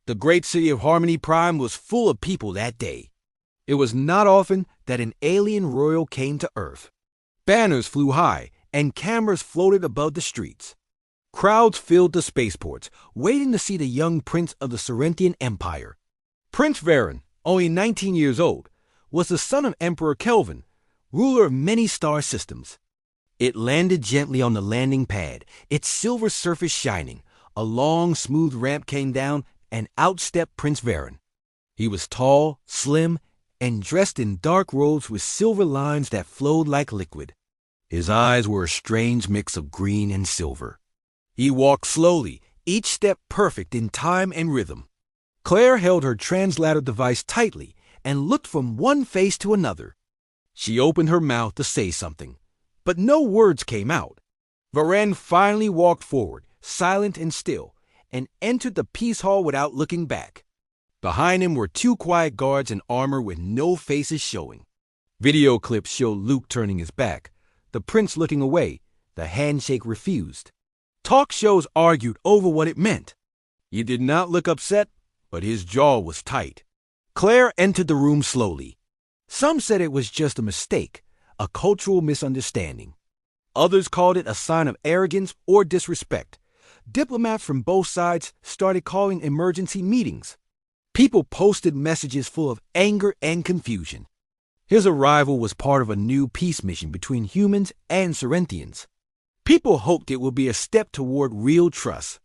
The great city of Harmony Prime was full of people that day. It was not often that an alien royal came to Earth. Banners flew high, and cameras floated above the streets. Crowds filled the spaceports, waiting to see the young prince of the Sorenthian Empire. Prince Varen, only 19 years old, was the son of Emperor Kelvin, ruler of many star systems. It landed gently on the landing pad, its silver surface shining. A long, smooth ramp came down, and out stepped Prince Varen. He was tall, slim, and dressed in dark robes with silver lines that flowed like liquid. His eyes were a strange mix of green and silver. He walked slowly, each step perfect in time and rhythm. Claire held her translator device tightly and looked from one face to another. She opened her mouth to say something, but no words came out. Varen finally walked forward, silent and still, and entered the peace hall without looking back. Behind him were two quiet guards in armor with no faces showing. Video clips showed Luke turning his back, the prince looking away, the handshake refused. Talk shows argued over what it meant. He did not look upset, but his jaw was tight. Claire entered the room slowly. Some said it was just a mistake, a cultural misunderstanding. Others called it a sign of arrogance or disrespect. Diplomats from both sides started calling emergency meetings. People posted messages full of anger and confusion. His arrival was part of a new peace mission between humans and Sorenthians. People hoped it would be a step toward real trust.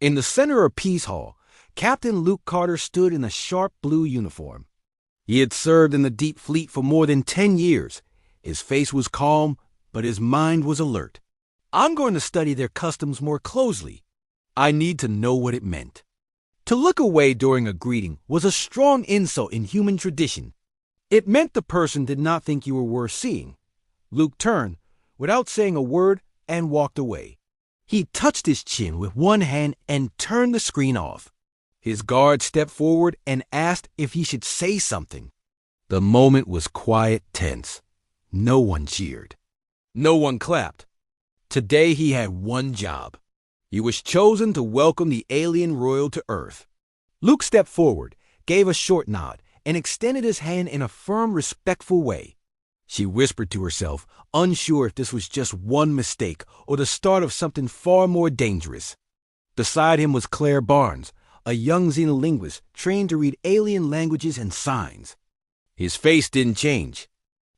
In the center of Peace Hall, Captain Luke Carter stood in a sharp blue uniform. He had served in the Deep Fleet for more than 10 years. His face was calm, but his mind was alert. I'm going to study their customs more closely. I need to know what it meant. To look away during a greeting was a strong insult in human tradition. It meant the person did not think you were worth seeing. Luke turned, without saying a word, and walked away. He touched his chin with one hand and turned the screen off. His guard stepped forward and asked if he should say something. The moment was quiet, tense. No one cheered. No one clapped. Today he had one job. He was chosen to welcome the alien royal to Earth. Luke stepped forward, gave a short nod, and extended his hand in a firm, respectful way. She whispered to herself, unsure if this was just one mistake or the start of something far more dangerous. Beside him was Claire Barnes, a young xenolinguist trained to read alien languages and signs. His face didn't change.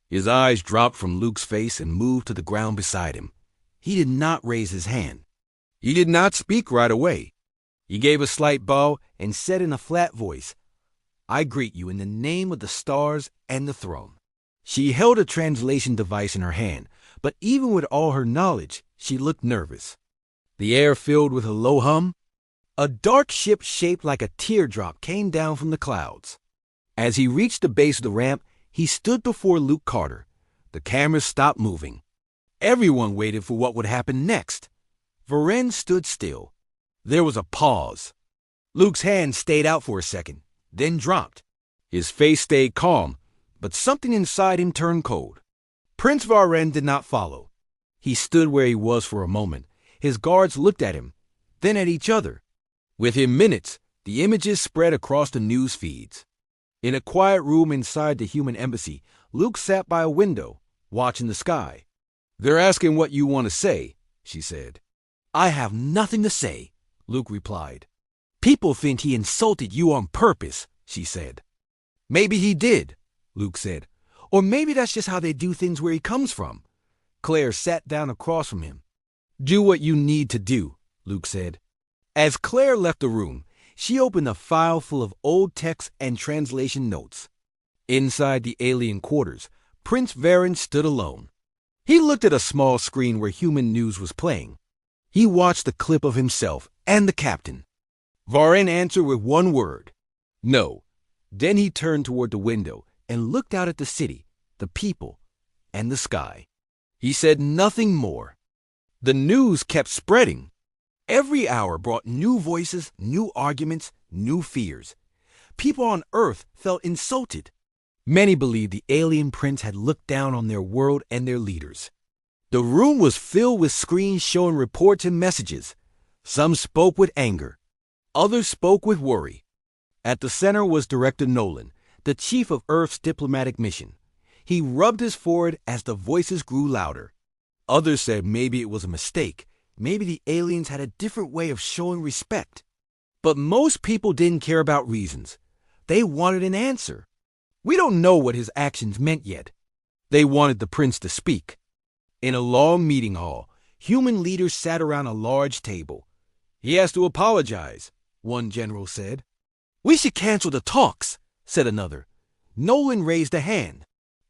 His eyes dropped from Luke's face and moved to the ground beside him. He did not raise his hand. He did not speak right away. He gave a slight bow and said in a flat voice, "I greet you in the name of the stars and the throne." She held a translation device in her hand, but even with all her knowledge, she looked nervous. The air filled with a low hum. A dark ship shaped like a teardrop came down from the clouds. As he reached the base of the ramp, he stood before Luke Carter. The cameras stopped moving. Everyone waited for what would happen next. Varen stood still. There was a pause. Luke's hand stayed out for a second, then dropped. His face stayed calm, but something inside him turned cold. Prince Varen did not follow. He stood where he was for a moment. His guards looked at him, then at each other. Within minutes, the images spread across the news feeds. In a quiet room inside the human embassy, Luke sat by a window, watching the sky. "They're asking what you want to say," she said. "I have nothing to say," Luke replied. "People think he insulted you on purpose," she said. "Maybe he did," Luke said. "Or maybe that's just how they do things where he comes from." Claire sat down across from him. "Do what you need to do," Luke said. As Claire left the room, she opened a file full of old text and translation notes. Inside the alien quarters, Prince Varen stood alone. He looked at a small screen where human news was playing. He watched the clip of himself and the captain. Varen answered with one word, "No." Then he turned toward the window and looked out at the city, the people, and the sky. He said nothing more. The news kept spreading. Every hour brought new voices, new arguments, new fears. People on Earth felt insulted. Many believed the alien prince had looked down on their world and their leaders. The room was filled with screens showing reports and messages. Some spoke with anger. Others spoke with worry. At the center was Director Nolan, the chief of Earth's diplomatic mission. He rubbed his forehead as the voices grew louder. Others said maybe it was a mistake. Maybe the aliens had a different way of showing respect. But most people didn't care about reasons. They wanted an answer. We don't know what his actions meant yet. They wanted the prince to speak. In a long meeting hall, human leaders sat around a large table. "He has to apologize," one general said. "We should cancel the talks," said another. Nolan raised a hand.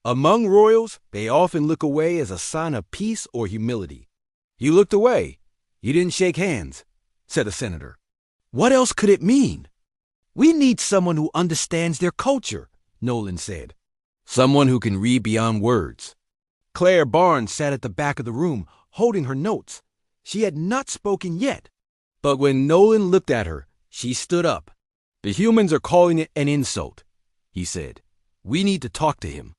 Among royals, they often look away as a sign of peace or humility. "He looked away. He didn't shake hands," said a senator. "What else could it mean?" "We need someone who understands their culture," Nolan said. "Someone who can read beyond words." Claire Barnes sat at the back of the room, holding her notes. She had not spoken yet. But when Nolan looked at her, she stood up. "The humans are calling it an insult," he said. "We need to talk to him.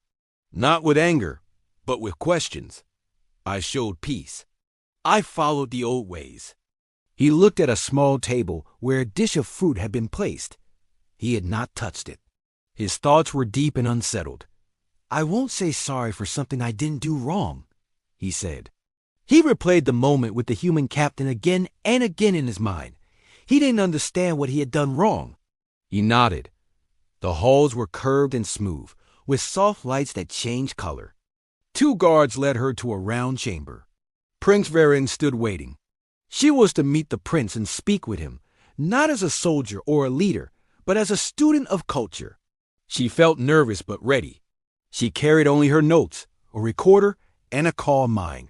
Not with anger, but with questions." I showed peace. I followed the old ways. He looked at a small table where a dish of fruit had been placed. He had not touched it. His thoughts were deep and unsettled. "I won't say sorry for something I didn't do wrong," he said. He replayed the moment with the human captain again and again in his mind. He didn't understand what he had done wrong. He nodded. The halls were curved and smooth, with soft lights that changed color. 2 guards led her to a round chamber. Prince Varen stood waiting. She was to meet the prince and speak with him, not as a soldier or a leader, but as a student of culture. She felt nervous but ready. She carried only her notes, a recorder, and a calm mind.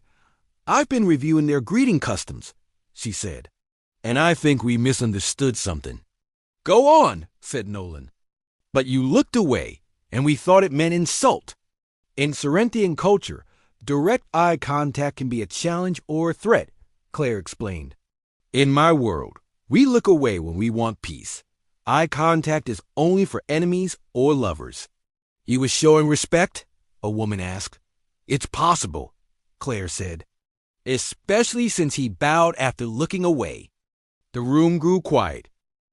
"I've been reviewing their greeting customs," she said, "and I think we misunderstood something." "Go on," said Nolan. "But you looked away, and we thought it meant insult. In Sorenthian culture, direct eye contact can be a challenge or a threat," Claire explained. "In my world, we look away when we want peace. Eye contact is only for enemies or lovers." "He was showing respect?" a woman asked. "It's possible," Claire said. "Especially since he bowed after looking away." The room grew quiet.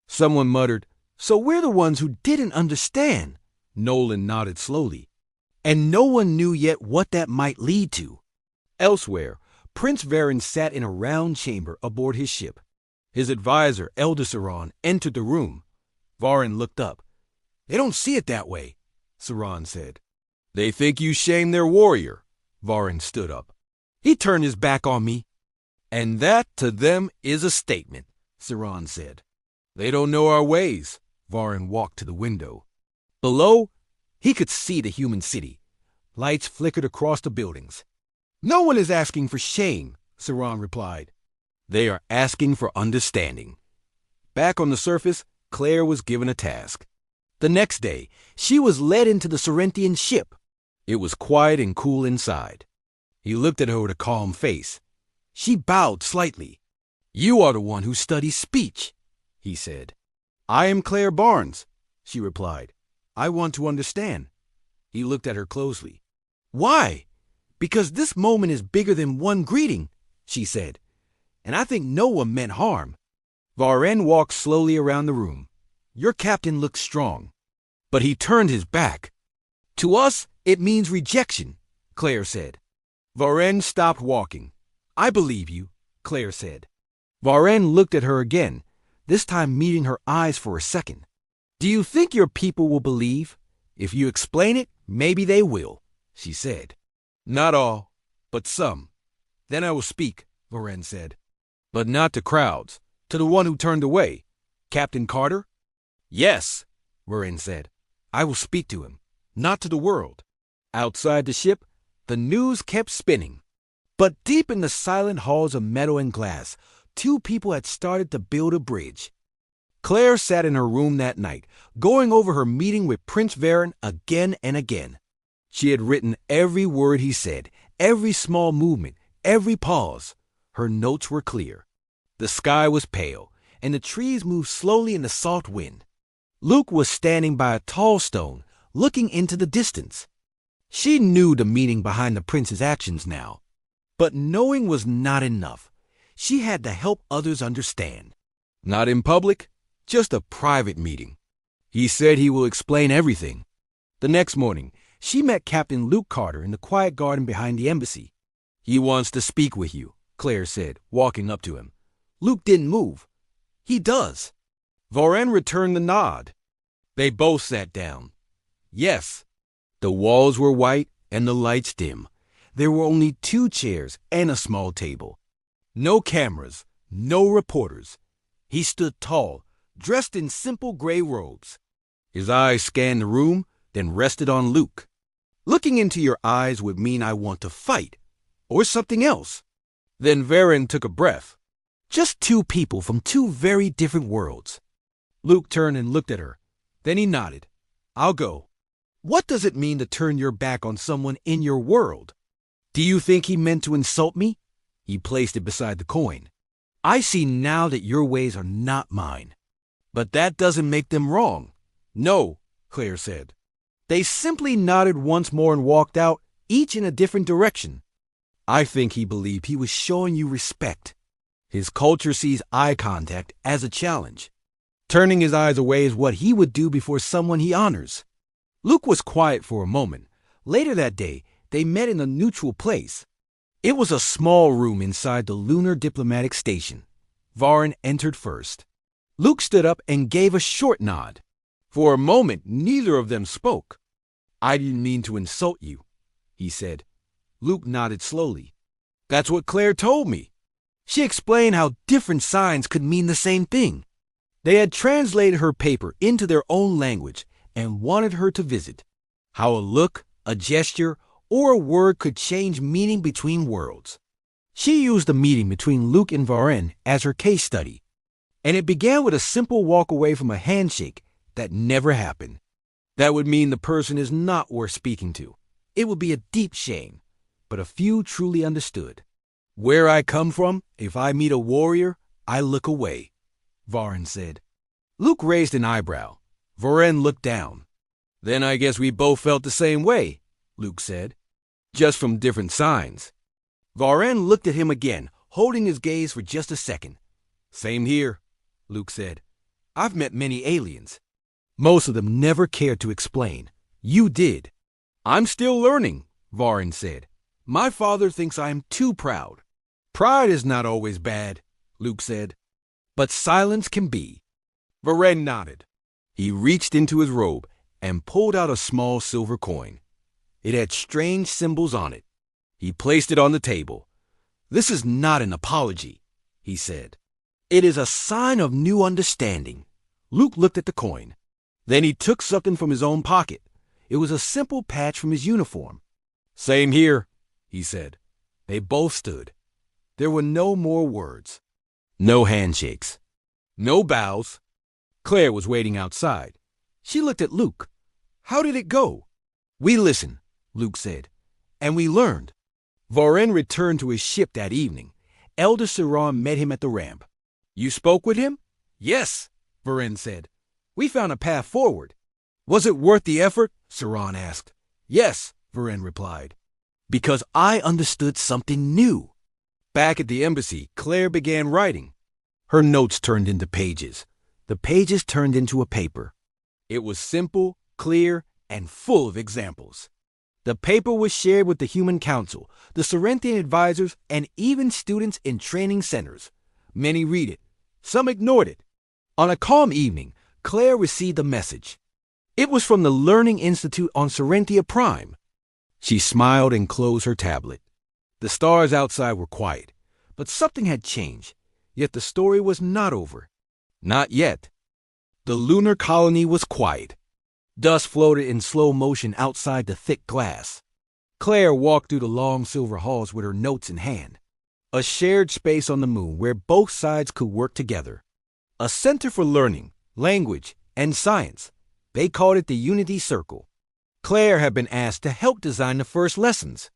Someone muttered, "So we're the ones who didn't understand." Nolan nodded slowly. And no one knew yet what that might lead to. Elsewhere, Prince Varen sat in a round chamber aboard his ship. His advisor, Elder Saran, entered the room. Varen looked up. "They don't see it that way," Saran said. "They think you shamed their warrior." Varen stood up. He turned his back on me. "And that, to them, is a statement," Saran said. "They don't know our ways." Varen walked to the window. Below, he could see the human city. Lights flickered across the buildings. "No one is asking for shame," Saran replied. "They are asking for understanding." Back on the surface, Claire was given a task. The next day, she was led into the Sorenthian ship. It was quiet and cool inside. He looked at her with a calm face. She bowed slightly. "You are the one who studies speech," he said. "I am Claire Barnes," she replied. "I want to understand." He looked at her closely. "Why?" "Because this moment is bigger than one greeting," she said. "And I think no one meant harm." Varen walked slowly around the room. "Your captain looks strong." But he turned his back. "To us, it means rejection," Claire said. Varen stopped walking. "I believe you," Claire said. Varen looked at her again, this time meeting her eyes for a second. "Do you think your people will believe? If you explain it, maybe they will," she said. "Not all, but some. Then I will speak," Varen said. "But not to crowds, to the one who turned away. Captain Carter?" "Yes," Varen said. "I will speak to him, not to the world." Outside the ship, the news kept spinning. But deep in the silent halls of metal and glass, 2 people had started to build a bridge. Claire sat in her room that night, going over her meeting with Prince Varen again and again. She had written every word he said, every small movement, every pause. Her notes were clear. The sky was pale, and the trees moved slowly in the soft wind. Luke was standing by a tall stone, looking into the distance. She knew the meaning behind the prince's actions now. But knowing was not enough. She had to help others understand. Not in public, just a private meeting. He said he will explain everything. The next morning, she met Captain Luke Carter in the quiet garden behind the embassy. He wants to speak with you, Claire said, walking up to him. Luke didn't move. He does. Varen returned the nod. They both sat down. Yes. The walls were white and the lights dim. There were only 2 chairs and a small table. No cameras, no reporters. He stood tall, dressed in simple gray robes. His eyes scanned the room, then rested on Luke. Looking into your eyes would mean I want to fight, or something else. Then Varen took a breath. Just 2 people from 2 very different worlds. Luke turned and looked at her. Then he nodded. I'll go. What does it mean to turn your back on someone in your world? Do you think he meant to insult me? He placed it beside the coin. I see now that your ways are not mine. But that doesn't make them wrong. No, Claire said. They simply nodded once more and walked out, each in a different direction. I think he believed he was showing you respect. His culture sees eye contact as a challenge. Turning his eyes away is what he would do before someone he honors. Luke was quiet for a moment. Later that day, they met in a neutral place. It was a small room inside the lunar diplomatic station. Varen entered first. Luke stood up and gave a short nod. For a moment, neither of them spoke. I didn't mean to insult you, he said. Luke nodded slowly. That's what Claire told me. She explained how different signs could mean the same thing. They had translated her paper into their own language and wanted her to visit. How a look, a gesture, or a word could change meaning between worlds. She used the meeting between Luke and Varen as her case study. And it began with a simple walk away from a handshake that never happened. That would mean the person is not worth speaking to. It would be a deep shame, but a few truly understood. Where I come from, if I meet a warrior, I look away, Varen said. Luke raised an eyebrow. Varen looked down. Then I guess we both felt the same way, Luke said. Just from different signs. Varen looked at him again, holding his gaze for just a second. Same here, Luke said. I've met many aliens. Most of them never cared to explain. You did. I'm still learning, Varen said. My father thinks I am too proud. Pride is not always bad, Luke said. But silence can be. Varen nodded. He reached into his robe and pulled out a small silver coin. It had strange symbols on it. He placed it on the table. This is not an apology, he said. It is a sign of new understanding. Luke looked at the coin. Then he took something from his own pocket. It was a simple patch from his uniform. Same here, he said. They both stood. There were no more words. No handshakes. No bows. Claire was waiting outside. She looked at Luke. How did it go? We listened, Luke said, and we learned. Varen returned to his ship that evening. Elder Saran met him at the ramp. You spoke with him? Yes, Varen said. We found a path forward. Was it worth the effort? Saran asked. Yes, Varen replied. Because I understood something new. Back at the embassy, Claire began writing. Her notes turned into pages. The pages turned into a paper. It was simple, clear, and full of examples. The paper was shared with the Human Council, the Sorenthian advisors, and even students in training centers. Many read it. Some ignored it. On a calm evening, Claire received a message. It was from the Learning Institute on GalacticPrime. She smiled and closed her tablet. The stars outside were quiet, but something had changed. Yet the story was not over. Not yet. The lunar colony was quiet. Dust floated in slow motion outside the thick glass. Claire walked through the long silver halls with her notes in hand. A shared space on the moon where both sides could work together. A center for learning, language, and science. They called it the Unity Circle. Claire had been asked to help design the first lessons.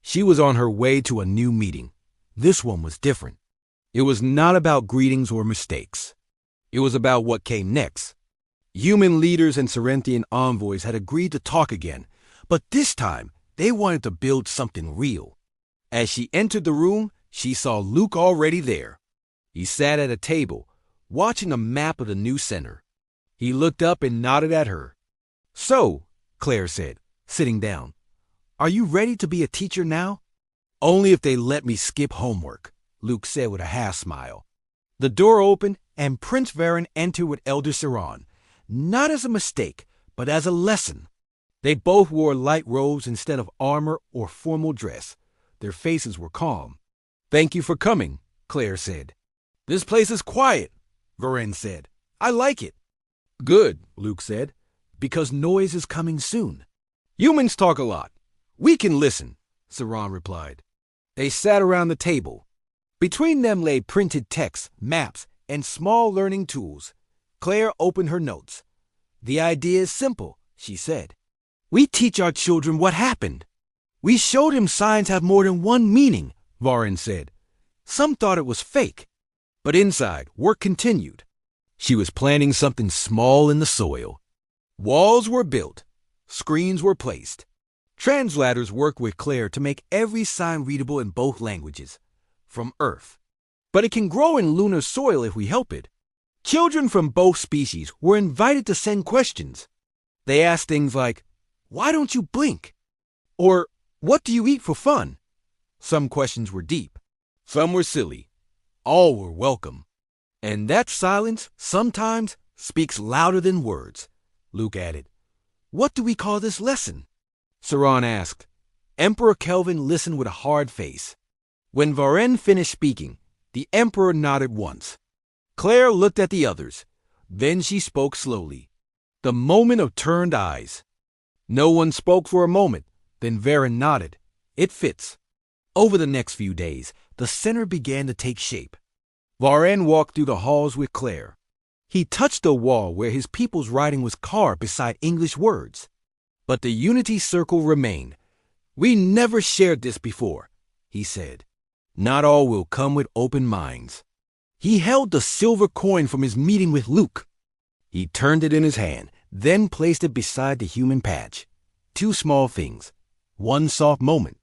She was on her way to a new meeting. This one was different. It was not about greetings or mistakes. It was about what came next. Human leaders and Sorenthian envoys had agreed to talk again, but this time they wanted to build something real. As she entered the room, she saw Luke already there. He sat at a table, watching a map of the new center. He looked up and nodded at her. "So," Claire said, sitting down, "are you ready to be a teacher now?" "Only if they let me skip homework," Luke said with a half-smile. The door opened, and Prince Varen entered with Elder Saran, not as a mistake, but as a lesson. They both wore light robes instead of armor or formal dress. Their faces were calm. "Thank you for coming," Claire said. "This place is quiet," Varen said. "I like it." "Good," Luke said, "because noise is coming soon." "Humans talk a lot. We can listen," Saran replied. They sat around the table. Between them lay printed texts, maps, and small learning tools. Claire opened her notes. "The idea is simple," she said. "We teach our children what happened. We showed him signs have more than one meaning," Varen said. "Some thought it was fake." But inside, work continued. She was planting something small in the soil. Walls were built. Screens were placed. Translators worked with Claire to make every sign readable in both languages, from Earth. But it can grow in lunar soil if we help it. Children from both species were invited to send questions. They asked things like, "Why don't you blink?" Or, "What do you eat for fun?" Some questions were deep. Some were silly. All were welcome. "And that silence, sometimes, speaks louder than words," Luke added. "What do we call this lesson?" Saran asked. Emperor Kelvin listened with a hard face. When Varen finished speaking, the Emperor nodded once. Claire looked at the others. Then she spoke slowly. The moment of turned eyes. No one spoke for a moment. Then Varen nodded. "It fits." Over the next few days, the center began to take shape. Varen walked through the halls with Claire. He touched a wall where his people's writing was carved beside English words. But the unity circle remained. "We never shared this before," he said. "Not all will come with open minds." He held the silver coin from his meeting with Luke. He turned it in his hand, then placed it beside the human patch. Two small things. One soft moment.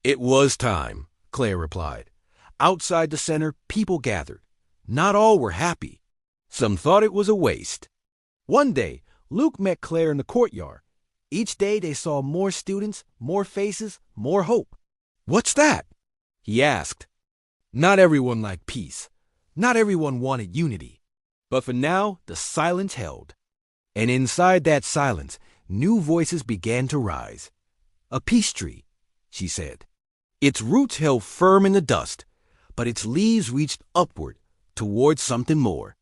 "It was time," Claire replied. Outside the center, people gathered. Not all were happy. Some thought it was a waste. One day, Luke met Claire in the courtyard. Each day they saw more students, more faces, more hope. "What's that?" he asked. Not everyone liked peace. Not everyone wanted unity. But for now, the silence held. And inside that silence, new voices began to rise. "A peace tree," she said. Its roots held firm in the dust, but its leaves reached upward, towards something more.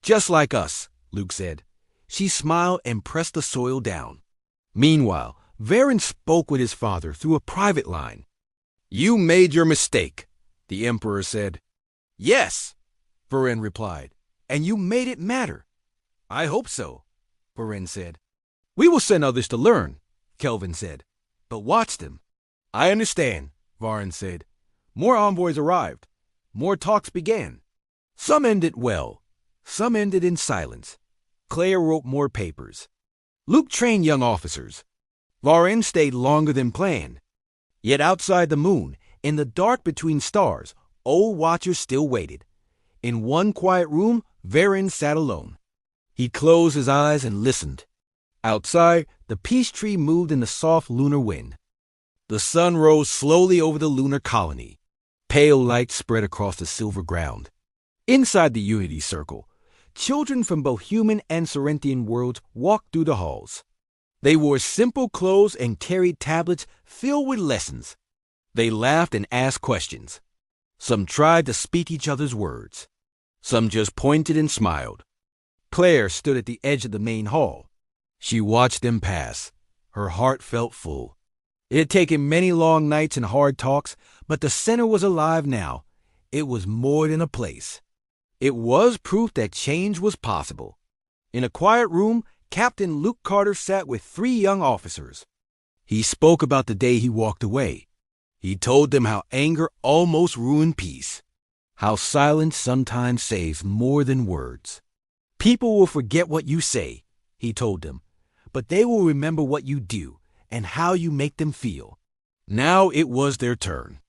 "Just like us," Luke said. She smiled and pressed the soil down. Meanwhile, Varen spoke with his father through a private line. "You made your mistake," the Emperor said. "Yes," Varen replied, "and you made it matter." "I hope so," Varen said. "We will send others to learn," Kelvin said. "But watch them." "I understand," Varen said. More envoys arrived. More talks began. Some ended well. Some ended in silence. Claire wrote more papers. Luke trained young officers. Varen stayed longer than planned. Yet outside the moon, in the dark between stars, old watchers still waited. In one quiet room, Varen sat alone. He closed his eyes and listened. Outside, the peace tree moved in the soft lunar wind. The sun rose slowly over the lunar colony. Pale light spread across the silver ground. Inside the unity circle, children from both human and Sorenthian worlds walked through the halls. They wore simple clothes and carried tablets filled with lessons. They laughed and asked questions. Some tried to speak each other's words. Some just pointed and smiled. Claire stood at the edge of the main hall. She watched them pass. Her heart felt full. It had taken many long nights and hard talks, but the center was alive now. It was more than a place. It was proof that change was possible. In a quiet room, Captain Luke Carter sat with 3 young officers. He spoke about the day he walked away. He told them how anger almost ruined peace. How silence sometimes saves more than words. "People will forget what you say," he told them, "but they will remember what you do and how you make them feel." Now it was their turn.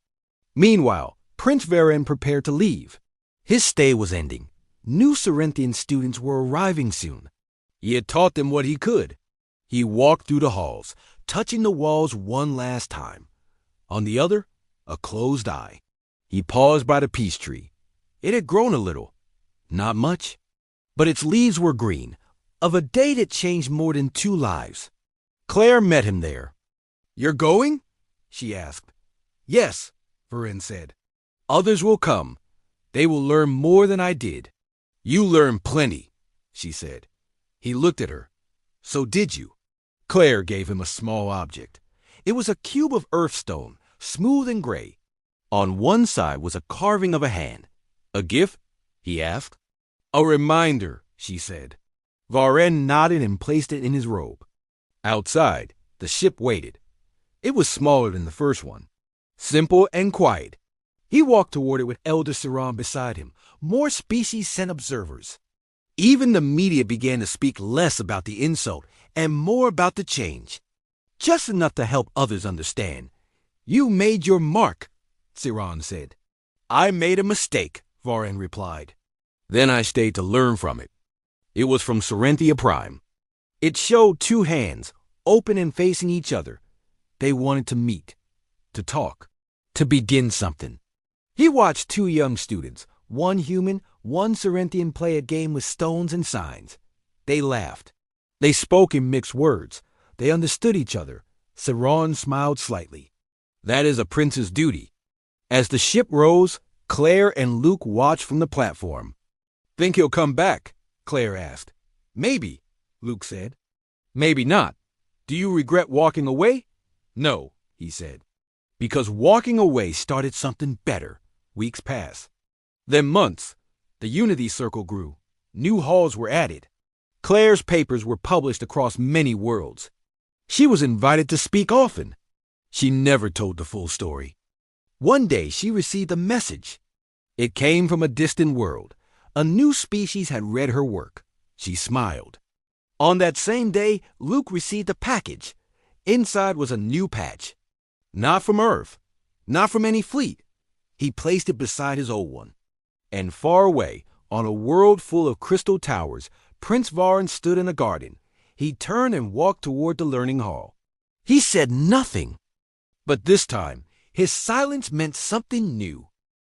Meanwhile, Prince Varen prepared to leave. His stay was ending. New Sorenthian students were arriving soon. He had taught them what he could. He walked through the halls, touching the walls one last time. On the other, a closed eye. He paused by the peace tree. It had grown a little. Not much. But its leaves were green, of a day that changed more than 2 lives. Claire met him there. "You're going?" she asked. "Yes," Varen said. "Others will come. They will learn more than I did." "You learned plenty," she said. He looked at her. "So did you?" Claire gave him a small object. It was a cube of earthstone, smooth and gray. On one side was a carving of a hand. "A gift?" he asked. "A reminder," she said. Varen nodded and placed it in his robe. Outside, the ship waited. It was smaller than the first one, simple and quiet. He walked toward it with Elder Saran beside him. More species sent observers. Even the media began to speak less about the insult and more about the change. Just enough to help others understand. "You made your mark," Saran said. "I made a mistake," Varen replied. "Then I stayed to learn from it." It was from Sorenthian Empire. It showed 2 hands, open and facing each other. They wanted to meet, to talk, to begin something. He watched 2 young students, one human, one Sorenthian, play a game with stones and signs. They laughed. They spoke in mixed words. They understood each other. Saran smiled slightly. "That is a prince's duty." As the ship rose, Claire and Luke watched from the platform. "Think he'll come back?" Claire asked. "Maybe," Luke said. "Maybe not. Do you regret walking away?" "No," he said. Because walking away started something better. Weeks passed. Then months. The Unity Circle grew. New halls were added. Claire's papers were published across many worlds. She was invited to speak often. She never told the full story. One day she received a message. It came from a distant world. A new species had read her work. She smiled. On that same day, Luke received a package. Inside was a new patch. Not from Earth. Not from any fleet. He placed it beside his old one. And far away, on a world full of crystal towers, Prince Varen stood in a garden. He turned and walked toward the learning hall. He said nothing. But this time, his silence meant something new.